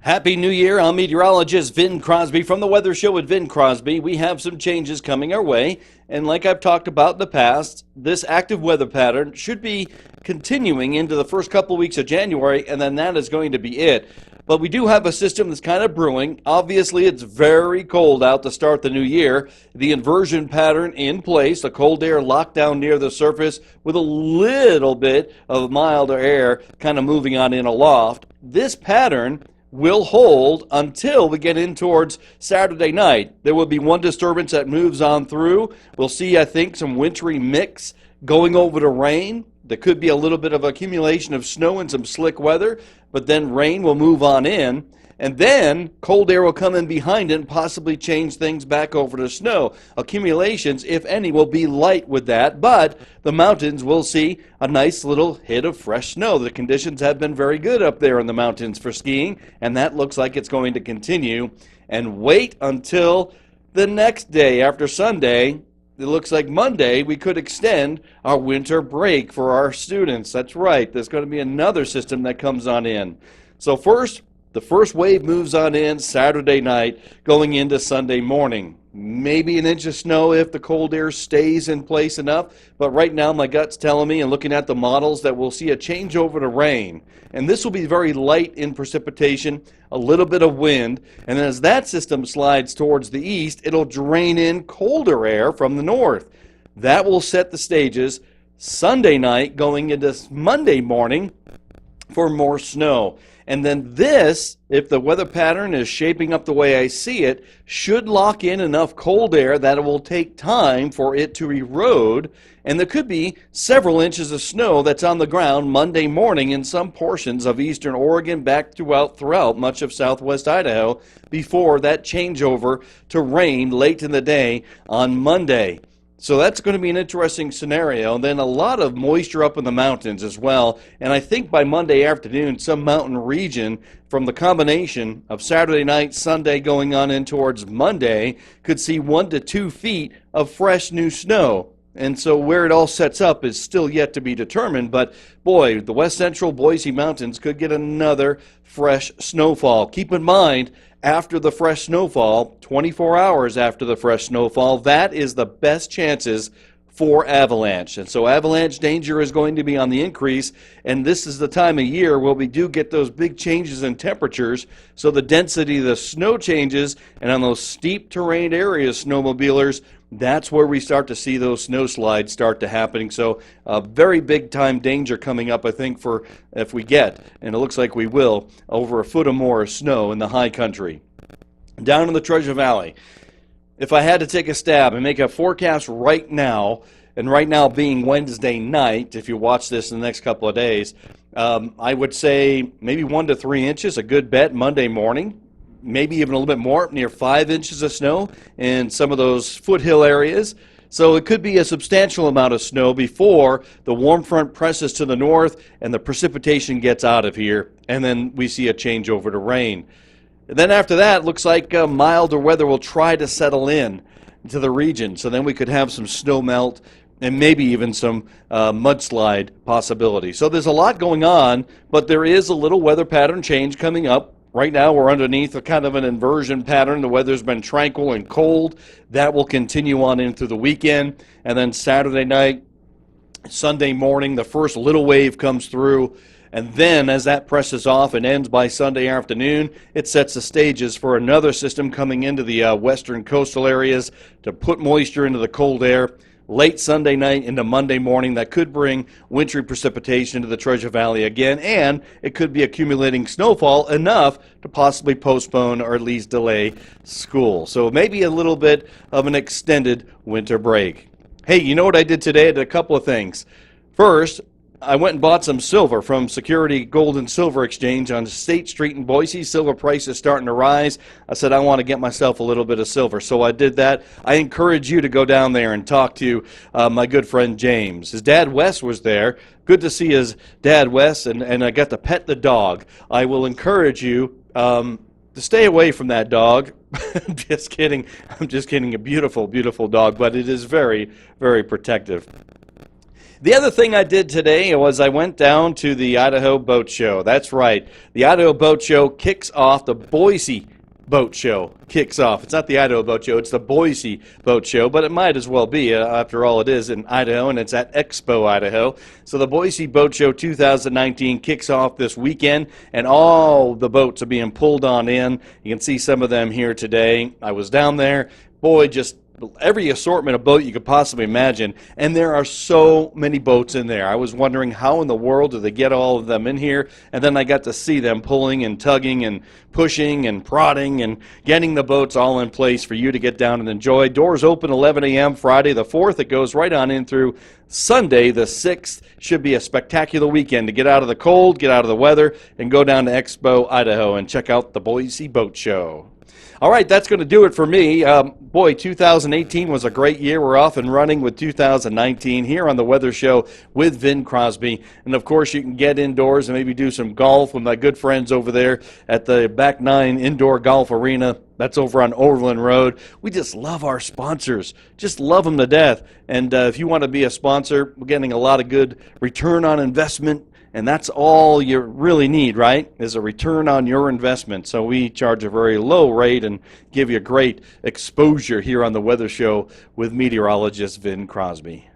Happy New Year. I'm meteorologist Vin Crosby from the Weather Show with Vin Crosby. We have some changes coming our way, and like I've talked about in the past, this active weather pattern should be continuing into the first couple weeks of January, and then that is going to be it. But we do have a system that's kind of brewing. Obviously, it's very cold out to start the new year. The inversion pattern in place, the cold air locked down near the surface with a little bit of milder air kind of moving on in aloft. This pattern will hold until we get in towards Saturday night. There will be one disturbance that moves on through. We'll see, I think, some wintry mix going over to rain. There could be a little bit of accumulation of snow and some slick weather, but then rain will move on in. And then cold air will come in behind it and possibly change things back over to snow. Accumulations, if any, will be light with that, but the mountains will see a nice little hit of fresh snow. The conditions have been very good up there in the mountains for skiing, and that looks like it's going to continue. And wait until the next day after Sunday. It looks like Monday we could extend our winter break for our students. That's right. There's going to be another system that comes on in. So first, the first wave moves on in Saturday night going into Sunday morning. Maybe an inch of snow if the cold air stays in place enough. But right now my gut's telling me, and looking at the models, that we'll see a change over to rain. And this will be very light in precipitation, a little bit of wind. And as that system slides towards the east, it'll drain in colder air from the north. That will set the stages Sunday night going into Monday morning for more snow. And then this, if the weather pattern is shaping up the way I see it, should lock in enough cold air that it will take time for it to erode. And there could be several inches of snow that's on the ground Monday morning in some portions of eastern Oregon back throughout much of southwest Idaho before that changeover to rain late in the day on Monday. So that's going to be an interesting scenario. And then a lot of moisture up in the mountains as well. And I think by Monday afternoon, some mountain region from the combination of Saturday night, Sunday going on in towards Monday could see 1 to 2 feet of fresh new snow. And so where it all sets up is still yet to be determined. But boy, the west central Boise Mountains could get another fresh snowfall. Keep in mind, after the fresh snowfall, 24 hours after the fresh snowfall, that is the best chances for avalanche. And so avalanche danger is going to be on the increase, and this is the time of year where we do get those big changes in temperatures, so the density of the snow changes, and on those steep terrain areas, snowmobilers, that's where we start to see those snow slides start to happening. So very big time danger coming up, I think, for if we get, and it looks like we will, over 1 foot or more of snow in the high country. Down in the Treasure Valley, if I had to take a stab and make a forecast right now, and right now being Wednesday night, if you watch this in the next couple of days, I would say maybe 1 to 3 inches, a good bet Monday morning. Maybe even a little bit more, near 5 inches of snow in some of those foothill areas. So it could be a substantial amount of snow before the warm front presses to the north and the precipitation gets out of here, and then we see a change over to rain. And then after that, it looks like milder weather will try to settle in to the region. So then we could have some snow melt and maybe even some mudslide possibility. So there's a lot going on, but there is a little weather pattern change coming up. Right now we're underneath a kind of an inversion pattern. The weather's been tranquil and cold. That will continue on into the weekend. And then Saturday night, Sunday morning, the first little wave comes through. And then as that presses off and ends by Sunday afternoon, it sets the stages for another system coming into the western coastal areas to put moisture into the cold air. Late Sunday night into Monday morning, that could bring wintry precipitation to the Treasure Valley again, and it could be accumulating snowfall enough to possibly postpone or at least delay school. So maybe a little bit of an extended winter break. Hey, you know what I did today? I did a couple of things. First, I went and bought some silver from Security Gold and Silver Exchange on State Street in Boise. Silver price is starting to rise. I said I want to get myself a little bit of silver, so I did that. I encourage you to go down there and talk to my good friend James. His dad Wes was there. Good to see his dad Wes, and I got to pet the dog. I will encourage you to stay away from that dog. I'm just kidding. I'm just kidding. A beautiful, beautiful dog, but it is very, very protective. The other thing I did today was I went down to the Idaho Boat Show. That's right. The Idaho Boat Show kicks off. The Boise Boat Show kicks off. It's not the Idaho Boat Show, it's the Boise Boat Show, but it might as well be. After all, it is in Idaho, and it's at Expo, Idaho. So the Boise Boat Show 2019 kicks off this weekend, and all the boats are being pulled on in. You can see some of them here today. I was down there. Boy, just every assortment of boat you could possibly imagine, and there are so many boats in there. I was wondering how in the world do they get all of them in here, and then I got to see them pulling and tugging and pushing and prodding and getting the boats all in place for you to get down and enjoy. Doors open 11 a.m. Friday the 4th. It goes right on in through Sunday the 6th. Should be a spectacular weekend to get out of the cold, get out of the weather, and go down to Expo, Idaho, and check out the Boise Boat Show. All right, that's going to do it for me. Boy, 2018 was a great year. We're off and running with 2019 here on the Weather Show with Vin Crosby. And, of course, you can get indoors and maybe do some golf with my good friends over there at the Back Nine Indoor Golf Arena. That's over on Overland Road. We just love our sponsors. Just love them to death. And if you want to be a sponsor, we're getting a lot of good return on investment. And that's all you really need, right, is a return on your investment. So we charge a very low rate and give you great exposure here on the Weather Show with meteorologist Vin Crosby.